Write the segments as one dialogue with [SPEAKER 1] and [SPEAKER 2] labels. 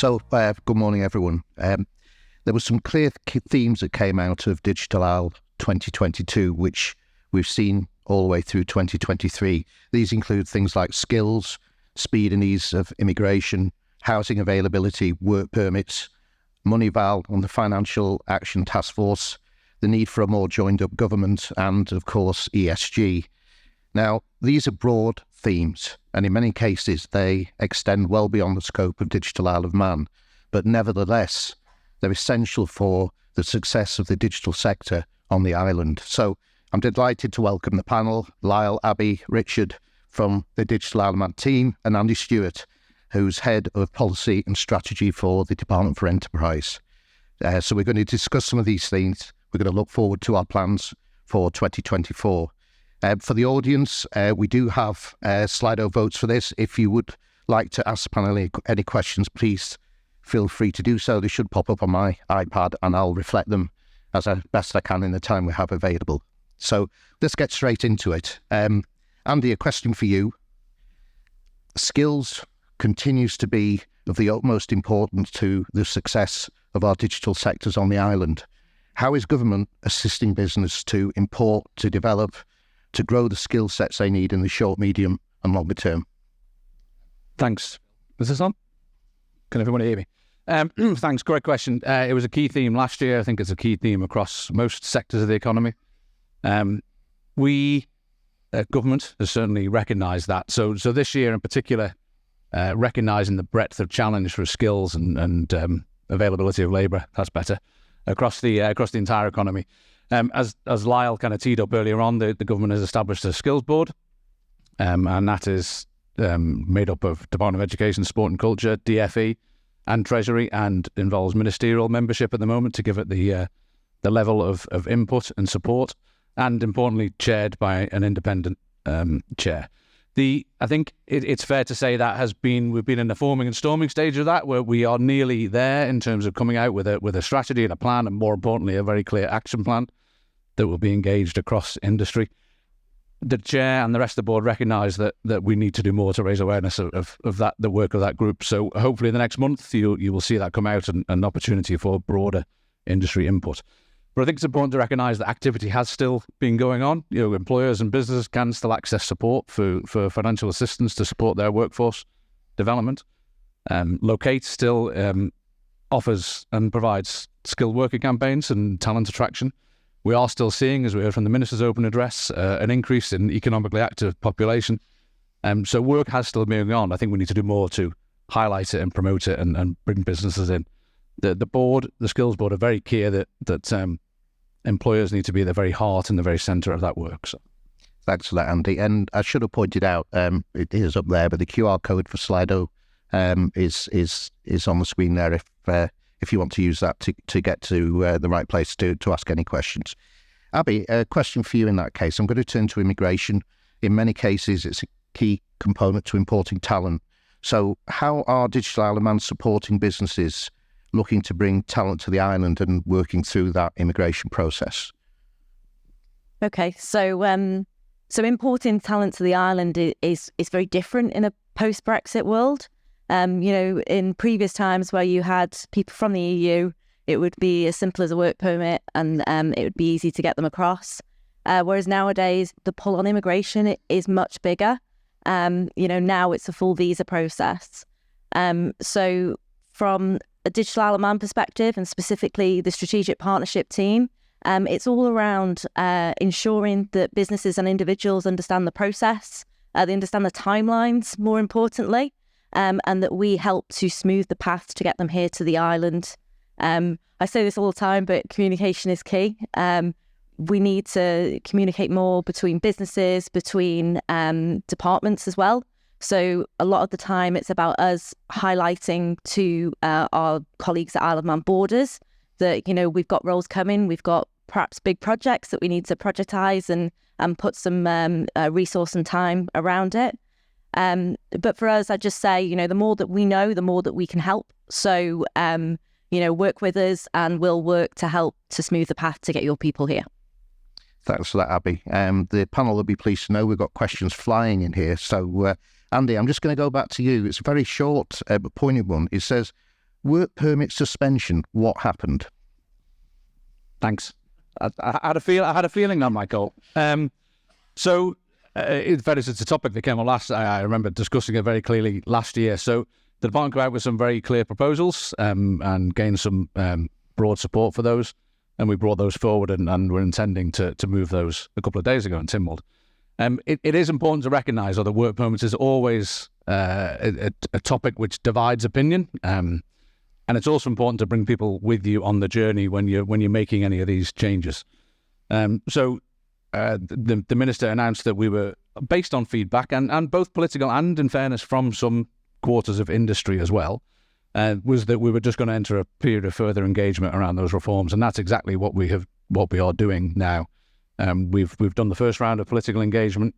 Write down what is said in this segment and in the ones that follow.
[SPEAKER 1] Good morning, everyone. There were some clear themes that came out of Digital Isle 2022, which we've seen all the way through 2023. These include things like skills, speed and ease of immigration, housing availability, work permits, money val on the Financial Action Task Force, the need for a more joined-up government, and, of course, ESG. Now, these are broad themes, and in many cases they extend well beyond the scope of Digital Isle of Man, but nevertheless, they're essential for the success of the digital sector on the island. So I'm delighted to welcome the panel, Lyle, Abby, Richard from the Digital Isle of Man team, and Andy Stewart, who's Head of Policy and Strategy for the Department for Enterprise. So we're going to discuss some of these things. We're going to look forward to our plans for 2024. For the audience, we do have Slido votes for this. If you would like to ask the panel any questions, please feel free to do so. They should pop up on my iPad and I'll reflect them as best I can in the time we have available. So let's get straight into it. Andy, a question for you. Skills continues to be of the utmost importance to the success of our digital sectors on the island. How is government assisting business to import, to develop, to grow the skill sets they need in the short, medium and longer term?
[SPEAKER 2] Thanks. Is this on? Can everyone hear me? Thanks. Great question. It was a key theme last year. I think it's a key theme across most sectors of the economy. Government has certainly recognised that. So this year in particular, recognising the breadth of challenge for skills and availability of labour, that's better, across the entire economy. As Lyle kind of teed up earlier on, the government has established a skills board, and that is made up of Department of Education, Sport and Culture, DFE, and Treasury, and involves ministerial membership at the moment to give it the level of input and support, and importantly chaired by an independent chair. I think it's fair to say that we've been in the forming and storming stage of that, where we are nearly there in terms of coming out with a strategy and a plan, and more importantly a very clear action plan that will be engaged across industry. The chair and the rest of the board recognise that we need to do more to raise awareness of that, the work of that group. So hopefully in the next month you will see that come out and an opportunity for broader industry input. But I think it's important to recognise that activity has still been going on. Employers and businesses can still access support for financial assistance to support their workforce development. Locate still offers and provides skilled worker campaigns and talent attraction. We are still seeing, as we heard from the Minister's open address, an increase in economically active population. So work has still been going on. I think we need to do more to highlight it and promote it and bring businesses in. The skills board are very clear that employers need to be at the very heart and the very centre of that work. So.
[SPEAKER 1] Thanks for that, Andy. And I should have pointed out, it is up there, but the QR code for Slido is on the screen there if you want to use that to get to the right place to ask any questions. Abby, a question for you in that case. I'm going to turn to immigration. In many cases, it's a key component to importing talent. So how are Digital Isle of Man supporting businesses looking to bring talent to the island and working through that immigration process?
[SPEAKER 3] Okay, so importing talent to the island is very different in a post-Brexit world. In previous times where you had people from the EU, it would be as simple as a work permit and it would be easy to get them across. Whereas nowadays, the pull on immigration is much bigger. Now it's a full visa process. So from a Digital Isle of Man perspective, and specifically the strategic partnership team, it's all around ensuring that businesses and individuals understand the process, they understand the timelines, more importantly, and that we help to smooth the path to get them here to the island. I say this all the time, but communication is key. We need to communicate more between businesses, between departments as well. So a lot of the time it's about us highlighting to our colleagues at Isle of Man Borders that, we've got roles coming, we've got perhaps big projects that we need to projectize and put some resource and time around it. But for us, I just say, the more that we know, the more that we can help. So, work with us and we'll work to help to smooth the path to get your people here.
[SPEAKER 1] Thanks for that, Abby. The panel will be pleased to know we've got questions flying in here. So, Andy, I'm just going to go back to you. It's a very short but poignant one. It says, work permit suspension, what happened?
[SPEAKER 2] Thanks. I had a feeling that might go. So, in fairness, it's a topic that came on last. I remember discussing it very clearly last year. So, the department came out with some very clear proposals and gained some broad support for those, and we brought those forward, and we're intending to move those a couple of days ago in Tynwald. It is important to recognise that the work permits is always a topic which divides opinion. And it's also important to bring people with you on the journey when you're making any of these changes. So the minister announced that we were, based on feedback and both political and, in fairness, from some quarters of industry as well, was that we were just going to enter a period of further engagement around those reforms, and that's exactly what we are doing now. We've done the first round of political engagement.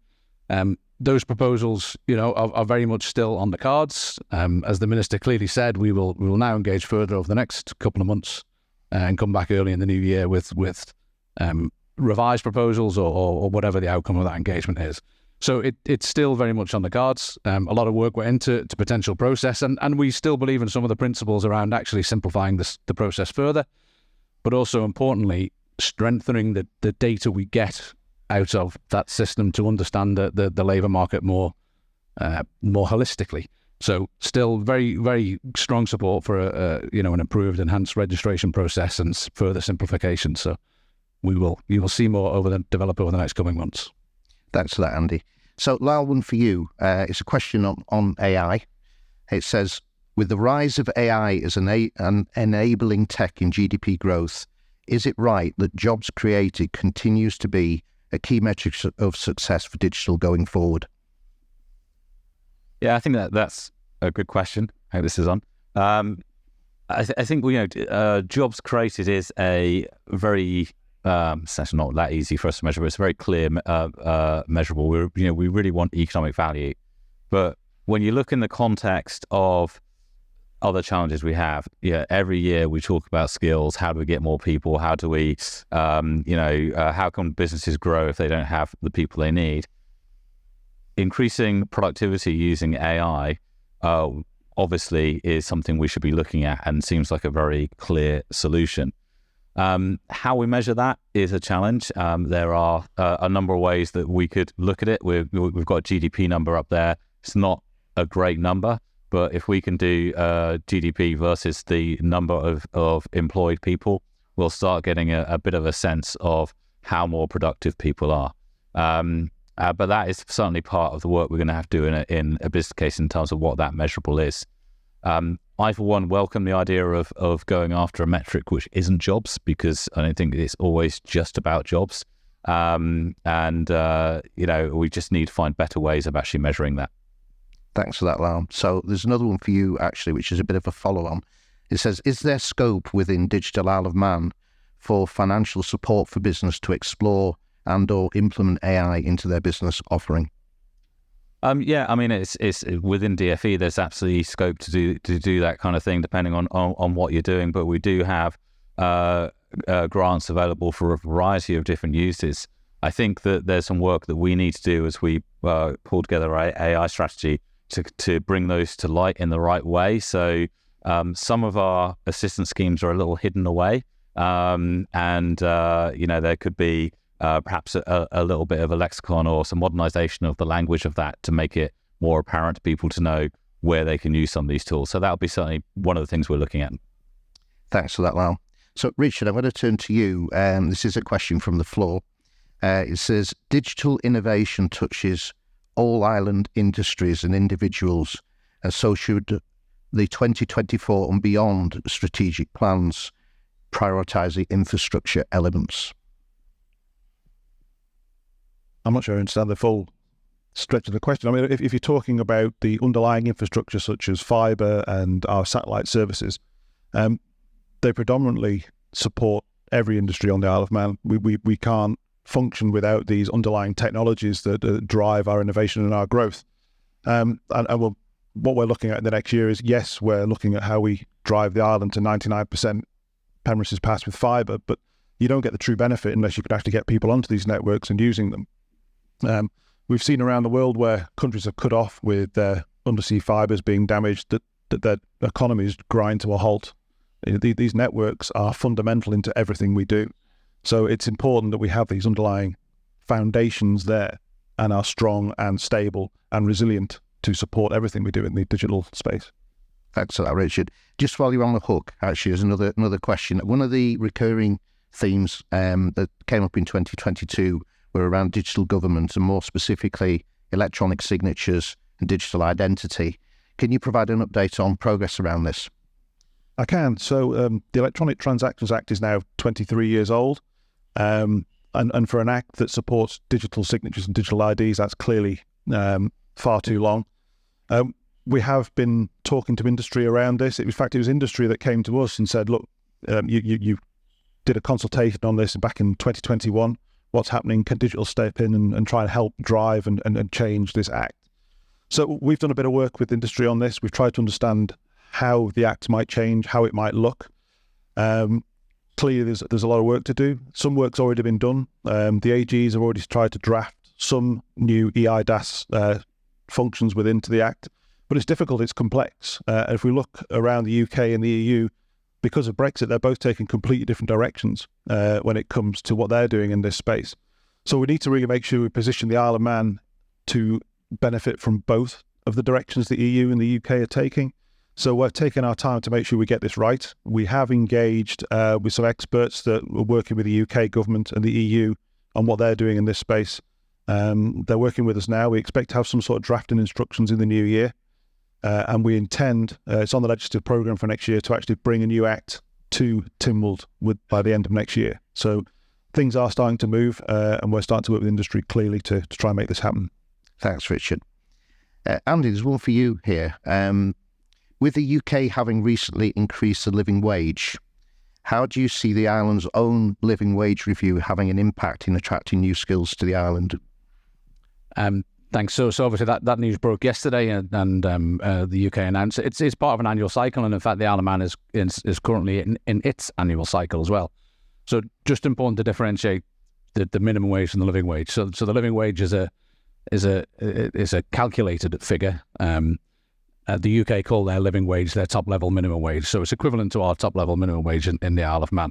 [SPEAKER 2] Those proposals, are very much still on the cards. As the minister clearly said, we will now engage further over the next couple of months and come back early in the new year with revised proposals or whatever the outcome of that engagement is. So it's still very much on the cards. A lot of work went into potential process, and we still believe in some of the principles around actually simplifying the process further, but also importantly, strengthening the data we get out of that system to understand the labour market more holistically. So still very, very strong support for an improved, enhanced registration process and further simplification. So you will see more develop over the next coming months.
[SPEAKER 1] Thanks for that, Andy. So Lyle, one for you. It's a question on AI. It says, with the rise of AI as an enabling tech in GDP growth, is it right that jobs created continues to be a key metric of success for digital going forward?
[SPEAKER 4] Yeah, I think that's a good question. I hope this is on. I think jobs created is a very it's actually not that easy for us to measure, but it's very clear measurable. We really want economic value, but when you look in the context of other challenges we have, every year we talk about skills. How do we get more people? How do we, how can businesses grow if they don't have the people they need? Increasing productivity using AI, obviously, is something we should be looking at and seems like a very clear solution. How we measure that is a challenge. There are a number of ways that we could look at it. We've got a GDP number up there. It's not a great number, but if we can do GDP versus the number of employed people, we'll start getting a bit of a sense of how more productive people are. But that is certainly part of the work we're going to have to do in a business case in terms of what that measurable is. I, for one, welcome the idea of going after a metric which isn't jobs, because I don't think it's always just about jobs. We just need to find better ways of actually measuring that.
[SPEAKER 1] Thanks for that, Lyle. So there's another one for you, actually, which is a bit of a follow-on. It says, is there scope within Digital Isle of Man for financial support for business to explore and or implement AI into their business offering? It's within DFE. There's absolutely scope to do that kind of thing, depending on what you're doing. But we do have grants available for a variety of different uses. I think that there's some work that we need to do as we pull together our AI strategy to bring those to light in the right way. So some of our assistance schemes are a little hidden away, there could be perhaps a little bit of a lexicon or some modernization of the language of that to make it more apparent to people to know where they can use some of these tools. So that'll be certainly one of the things we're looking at. Thanks for that, Lyle. So Richard, I'm going to turn to you. This is a question from the floor. It says, digital innovation touches all island industries and individuals, and so should the 2024 and beyond strategic plans prioritise the infrastructure elements.
[SPEAKER 5] I'm not sure I understand the full stretch of the question. I mean, if you're talking about the underlying infrastructure such as fibre and our satellite services, they predominantly support every industry on the Isle of Man. We can't function without these underlying technologies that drive our innovation and our growth. What we're looking at in the next year is, yes, we're looking at how we drive the island to 99% premises passed with fibre, but you don't get the true benefit unless you could actually get people onto these networks and using them. We've seen around the world where countries have cut off with their undersea fibres being damaged, that their economies grind to a halt. These networks are fundamental into everything we do. So it's important that we have these underlying foundations there and are strong and stable and resilient to support everything we do in the digital space.
[SPEAKER 1] Thanks for that, Richard. Just while you're on the hook, actually, there's another question. One of the recurring themes that came up in 2022 were around digital government and more specifically electronic signatures and digital identity. Can you provide an update on progress around this?
[SPEAKER 5] I can. So the Electronic Transactions Act is now 23 years old. And for an act that supports digital signatures and digital IDs, that's clearly far too long. We have been talking to industry around this. In fact, it was industry that came to us and said, look, you did a consultation on this back in 2021. What's happening? Can digital step in and try and help drive and change this act? So we've done a bit of work with industry on this. We've tried to understand how the act might change, how it might look. Clearly, there's a lot of work to do. Some work's already been done. The AGs have already tried to draft some new EIDAS functions within to the act, but it's difficult, it's complex. If we look around the UK and the EU, because of Brexit, they're both taking completely different directions when it comes to what they're doing in this space. So we need to really make sure we position the Isle of Man to benefit from both of the directions the EU and the UK are taking. So we're taking our time to make sure we get this right. We have engaged with some experts that are working with the UK government and the EU on what they're doing in this space. They're working with us now. We expect to have some sort of drafting instructions in the new year. And we intend, it's on the legislative programme for next year, to actually bring a new act to Tynwald by the end of next year. So things are starting to move, and we're starting to work with industry clearly to try and make this happen.
[SPEAKER 1] Thanks, Richard. Andy, there's one for you here. With the UK having recently increased the living wage, how do you see the island's own living wage review having an impact in attracting new skills to the island?
[SPEAKER 2] Thanks. So obviously that news broke yesterday, and the UK announced it's part of an annual cycle, and in fact the Isle of Man is currently in its annual cycle as well. So just important to differentiate the minimum wage and the living wage. So the living wage is a calculated figure. The UK call their living wage their top level minimum wage, so it's equivalent to our top level minimum wage in the Isle of Man.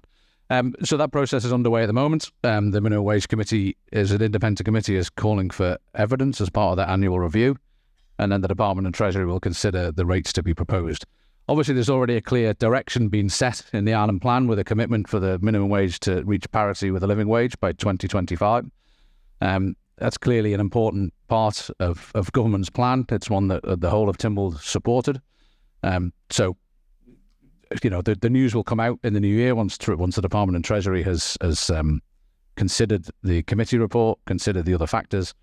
[SPEAKER 2] So that process is underway at the moment. The Minimum Wage Committee is an independent committee, is calling for evidence as part of that annual review, and then the Department of Treasury will consider the rates to be proposed. Obviously, there's already a clear direction being set in the Island Plan with a commitment for the minimum wage to reach parity with the living wage by 2025. That's clearly an important part of government's plan. It's one that the whole of Tynwald supported. So, you know, the news will come out in the new year once the Department of Treasury has considered the committee report, considered the other factors.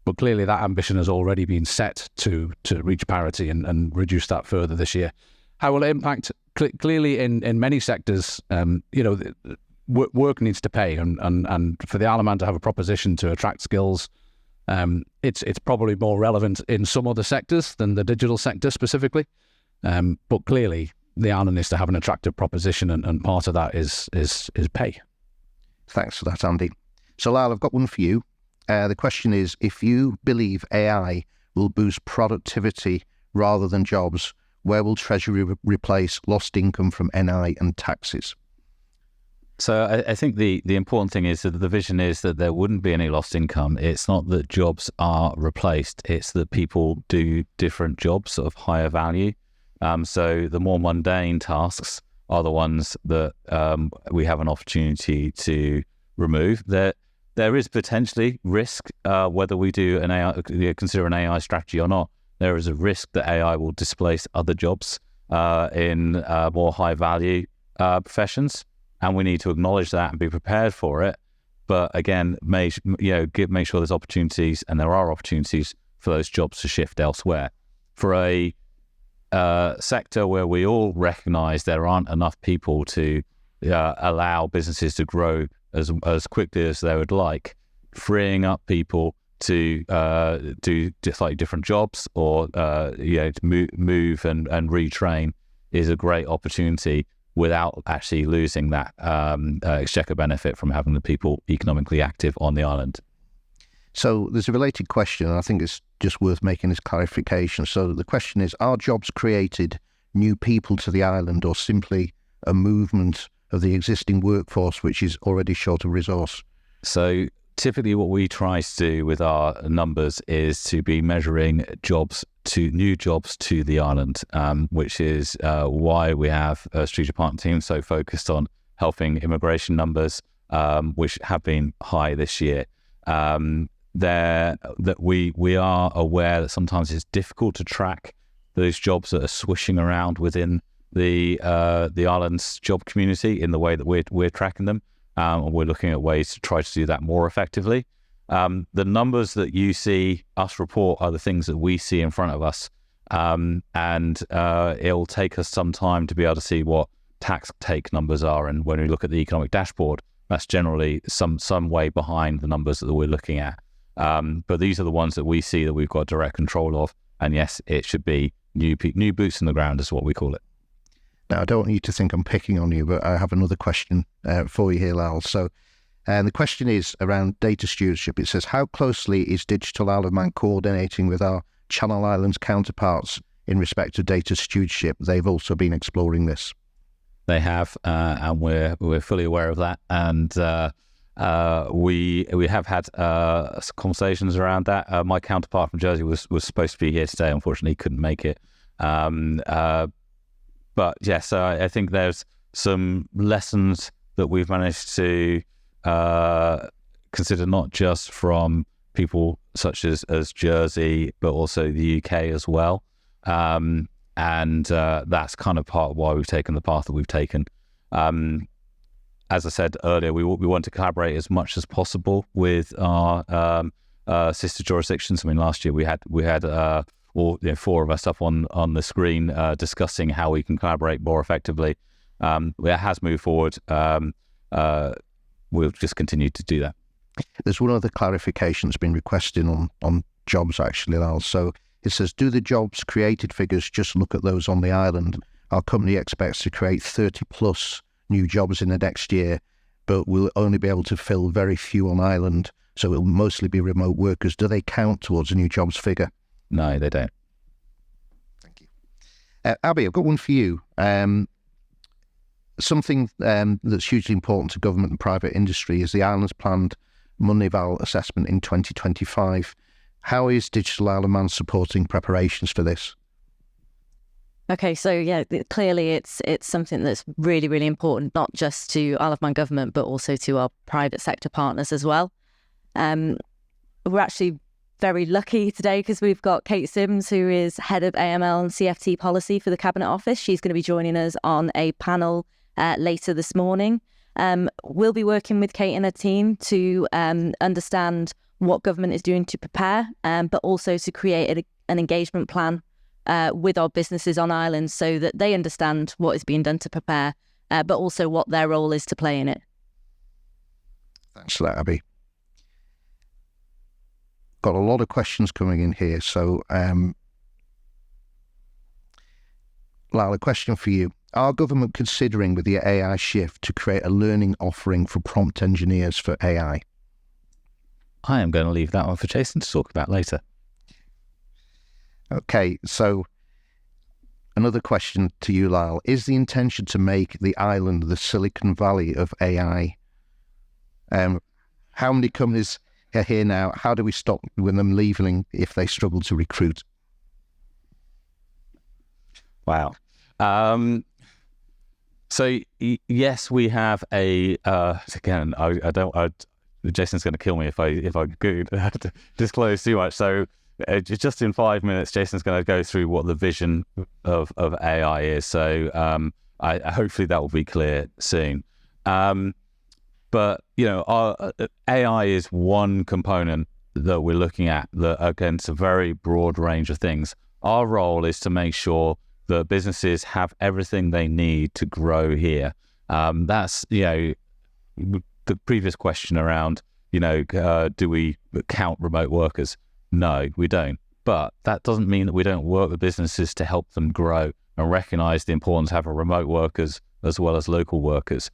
[SPEAKER 2] But clearly that ambition has already been set to reach parity and reduce that further this year. How will it impact? Clearly in many sectors, work needs to pay, and for the Isle of Man to have a proposition to attract skills, it's probably more relevant in some other sectors than the digital sector specifically. But clearly the island needs to have an attractive proposition, and part of that is pay.
[SPEAKER 1] Thanks for that, Andy. So Lyle, I've got one for you. The question is, if you believe AI will boost productivity rather than jobs, where will Treasury replace lost income from NI and taxes?
[SPEAKER 4] So I think the important thing is that the vision is that there wouldn't be any lost income. It's not that jobs are replaced. It's that people do different jobs of higher value. So the more mundane tasks are the ones that we have an opportunity to remove. There is potentially risk whether we do consider an AI strategy or not. There is a risk that AI will displace other jobs in more high value professions, and we need to acknowledge that and be prepared for it. But again, make sure there's opportunities, and there are opportunities for those jobs to shift elsewhere. For a sector where we all recognise there aren't enough people to allow businesses to grow as quickly as they would like, freeing up people to do slightly different jobs or to move and retrain is a great opportunity without actually losing that exchequer benefit from having the people economically active on the island.
[SPEAKER 1] So there's a related question, and I think it's just worth making this clarification. So the question is, are jobs created new people to the island or simply a movement of the existing workforce, which is already short of resource?
[SPEAKER 4] So typically what we try to do with our numbers is to be measuring new jobs to the island, which is why we have a strategic partner team so focused on helping immigration numbers, which have been high this year. That we are aware that sometimes it's difficult to track those jobs that are swishing around within the island's job community in the way that we're tracking them, and we're looking at ways to try to do that more effectively. The numbers that you see us report are the things that we see in front of us, and it'll take us some time to be able to see what tax take numbers are. And when we look at the economic dashboard, that's generally some way behind the numbers that we're looking at. But these are the ones that we see that we've got direct control of. And yes, it should be new boots in the ground is what we call it.
[SPEAKER 1] Now, I don't want you to think I'm picking on you, but I have another question for you here, Lal. So the question is around data stewardship. It says, how closely is Digital Isle of Man coordinating with our Channel Islands counterparts in respect to data stewardship? They've also been exploring this.
[SPEAKER 4] They have, and we're fully aware of that. And we have had conversations around that. My counterpart from Jersey was supposed to be here today. Unfortunately, couldn't make it. But yes, I think there's some lessons that we've managed to consider, not just from people such as Jersey, but also the UK as well. And that's kind of part of why we've taken the path that we've taken. As I said earlier, we want to collaborate as much as possible with our sister jurisdictions. I mean, last year we had four of us up on the screen discussing how we can collaborate more effectively. It has moved forward. We'll just continue to do that.
[SPEAKER 1] There's one other clarification that's been requested on jobs, actually, Lal. So it says, do the jobs created figures just look at those on the island? Our company expects to create 30 plus new jobs in the next year, but we'll only be able to fill very few on island. So it'll mostly be remote workers. Do they count towards a new jobs figure?
[SPEAKER 4] No, they don't.
[SPEAKER 1] Thank you. Abby, I've got one for you. Something that's hugely important to government and private industry is the island's planned Moneyval assessment in 2025. How is Digital Isle of Man supporting preparations for this?
[SPEAKER 3] Okay, so yeah, clearly it's something that's really, really important, not just to Isle of Man government, but also to our private sector partners as well. We're actually very lucky today because we've got Kate Sims, who is head of AML and CFT policy for the Cabinet Office. She's going to be joining us on a panel later this morning. We'll be working with Kate and her team to understand what government is doing to prepare, but also to create an engagement plan with our businesses on island so that they understand what is being done to prepare, but also what their role is to play in it.
[SPEAKER 1] Thanks for that, Abby. Got a lot of questions coming in here. So, Lal, a question for you. Are government considering with the AI shift to create a learning offering for prompt engineers for AI?
[SPEAKER 4] I am going to leave that one for Jason to talk about later.
[SPEAKER 1] Okay, so another question to you, Lal. Is the intention to make the island the Silicon Valley of AI? How many companies are here now? How do we stop them leaving if they struggle to recruit?
[SPEAKER 4] Wow. So yes, we have a. Again, Jason's going to kill me if I disclose too much. So just in 5 minutes, Jason's going to go through what the vision of AI is. So hopefully that will be clear soon. But our AI is one component that we're looking at. That against a very broad range of things. Our role is to make sure that businesses have everything they need to grow here. That's the previous question around do we count remote workers? No, we don't. But that doesn't mean that we don't work with businesses to help them grow and recognize the importance of having remote workers as well as local workers.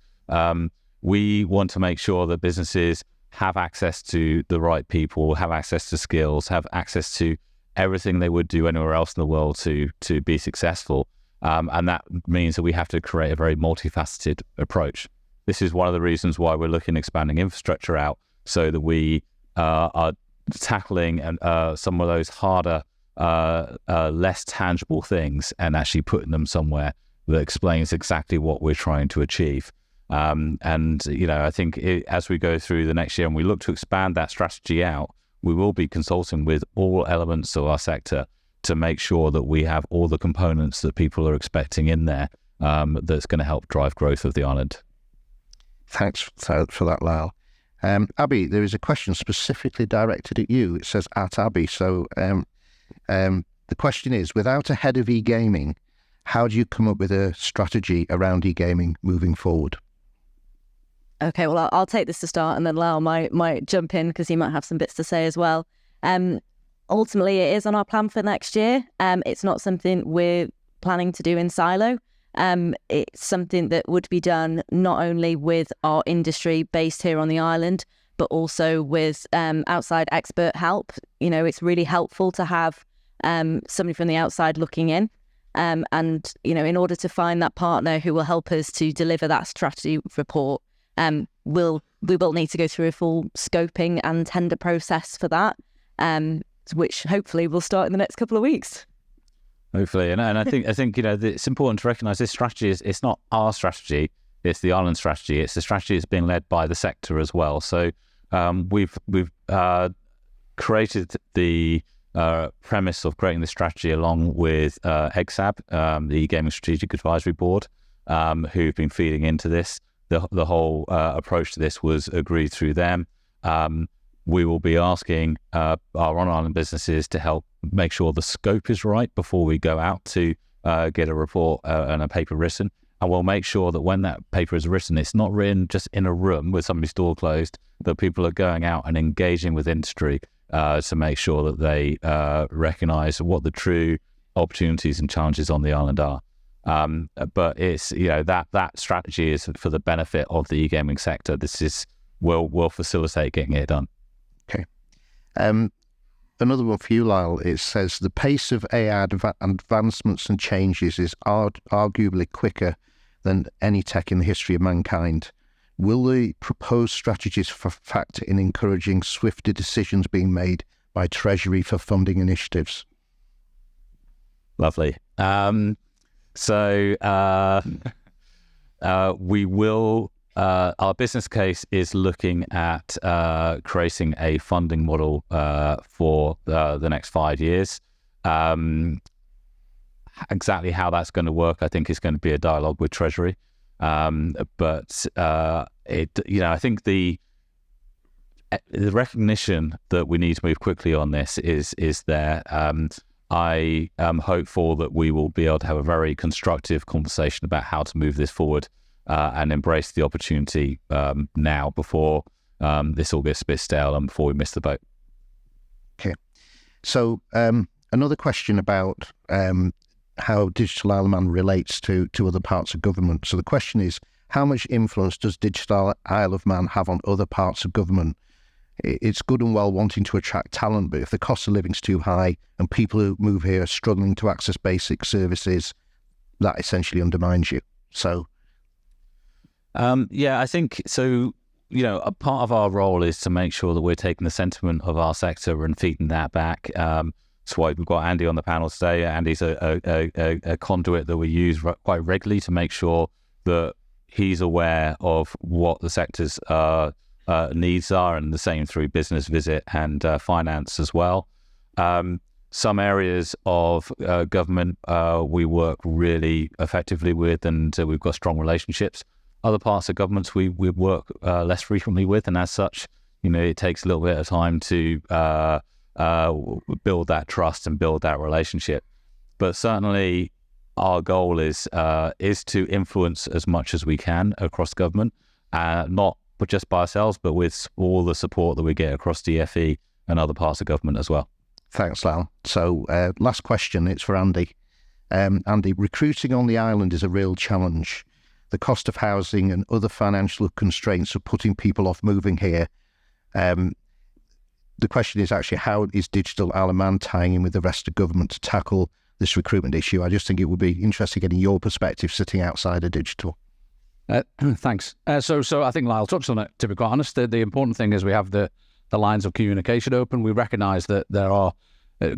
[SPEAKER 4] We want to make sure that businesses have access to the right people, have access to skills, have access to everything they would do anywhere else in the world to be successful. And that means that we have to create a very multifaceted approach. This is one of the reasons why we're looking at expanding infrastructure out, so that we are tackling some of those harder, less tangible things and actually putting them somewhere that explains exactly what we're trying to achieve. And I think as we go through the next year and we look to expand that strategy out, we will be consulting with all elements of our sector to make sure that we have all the components that people are expecting in there, that's going to help drive growth of the island.
[SPEAKER 1] Thanks for that, Lyle. Abby, there is a question specifically directed at you. It says at Abby. So the question is, without a head of e-gaming, how do you come up with a strategy around e-gaming moving forward?
[SPEAKER 3] Okay, well, I'll take this to start, and then Lyle might jump in because he might have some bits to say as well. Ultimately, it is on our plan for next year. It's not something we're planning to do in silo. It's something that would be done not only with our industry based here on the island, but also with outside expert help. It's really helpful to have somebody from the outside looking in. And, in order to find that partner who will help us to deliver that strategy report, we will need to go through a full scoping and tender process for that, which hopefully will start in the next couple of weeks.
[SPEAKER 4] Hopefully, and I think it's important to recognise this strategy it's not our strategy; it's the island strategy. It's the strategy that's being led by the sector as well. So we've created the premise of creating this strategy along with EGSAB, the Gaming Strategic Advisory Board, who've been feeding into this. The whole approach to this was agreed through them. We will be asking our on-island businesses to help make sure the scope is right before we go out to get a report and a paper written. And we'll make sure that when that paper is written, it's not written just in a room with somebody's door closed, that people are going out and engaging with industry to make sure that they recognise what the true opportunities and challenges on the island are. But it's, that strategy is for the benefit of the e-gaming sector. This will facilitate getting it done.
[SPEAKER 1] Okay. Another one for you, Lyle. It says the pace of AI advancements and changes is arguably quicker than any tech in the history of mankind. Will the proposed strategies factor in encouraging swifter decisions being made by Treasury for funding initiatives?
[SPEAKER 4] Lovely. We will. Our business case is looking at creating a funding model for the next 5 years. Exactly how that's going to work, I think, is going to be a dialogue with Treasury. But I think the recognition that we need to move quickly on this is there. I am hopeful that we will be able to have a very constructive conversation about how to move this forward and embrace the opportunity now before this all gets a bit stale and before we miss the boat.
[SPEAKER 1] Okay. So another question about how Digital Isle of Man relates to other parts of government. So the question is, how much influence does Digital Isle of Man have on other parts of government? It's good and well wanting to attract talent, but if the cost of living is too high and people who move here are struggling to access basic services, that essentially undermines you. So,
[SPEAKER 4] I think so. A part of our role is to make sure that we're taking the sentiment of our sector and feeding that back. That's why we've got Andy on the panel today. Andy's a conduit that we use quite regularly to make sure that he's aware of what the sector's needs are, and the same through business visit and finance as well. Some areas of government we work really effectively with, and we've got strong relationships. Other parts of governments we work less frequently with, and as such, it takes a little bit of time to build that trust and build that relationship. But certainly, our goal is to influence as much as we can across government, not just by ourselves, but with all the support that we get across DFE and other parts of government as well.
[SPEAKER 1] Thanks, Lyle. So last question, it's for Andy. Andy, recruiting on the island is a real challenge. The cost of housing and other financial constraints are putting people off moving here. The question is actually, how is Digital Isle of Man tying in with the rest of government to tackle this recruitment issue. I just think it would be interesting getting your perspective sitting outside of digital.
[SPEAKER 2] Thanks. So I think Lyle touched on it, to be quite honest. The important thing is we have the lines of communication open. We recognise that there are,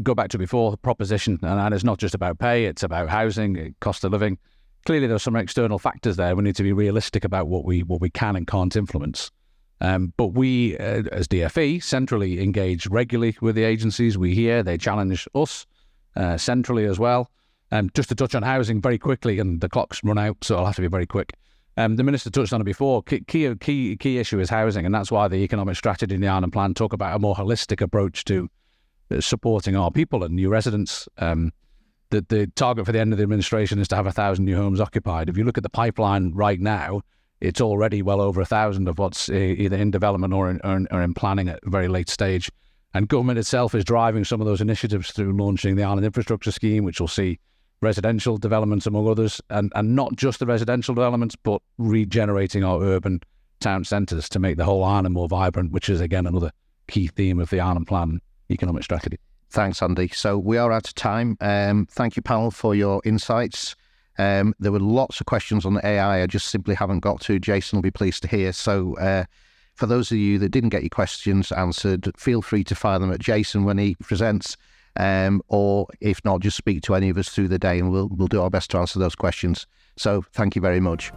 [SPEAKER 2] go back to before, the proposition, and it's not just about pay, it's about housing, cost of living. Clearly there's some external factors there. We need to be realistic about what we can and can't influence. But we, as DFE, centrally engage regularly with the agencies. We hear, they challenge us centrally as well. Just to touch on housing very quickly, and the clock's run out, so I'll have to be very quick. The Minister touched on it before. Key issue is housing, and that's why the economic strategy in the Ireland Plan talk about a more holistic approach to supporting our people and new residents. The target for the end of the administration is to have 1,000 new homes occupied. If you look at the pipeline right now, it's already well over 1,000 of what's either in development or in planning at a very late stage. And government itself is driving some of those initiatives through launching the Ireland Infrastructure Scheme, which will see residential developments among others, and not just the residential developments, but regenerating our urban town centres to make the whole Ireland more vibrant, which is again another key theme of the Ireland Plan economic strategy.
[SPEAKER 1] Thanks, Andy. So we are out of time. Thank you, panel, for your insights. There were lots of questions on the AI I just simply haven't got to. Jason will be pleased to hear. So for those of you that didn't get your questions answered, feel free to fire them at Jason when he presents, or if not, just speak to any of us through the day and we'll do our best to answer those questions. So thank you very much.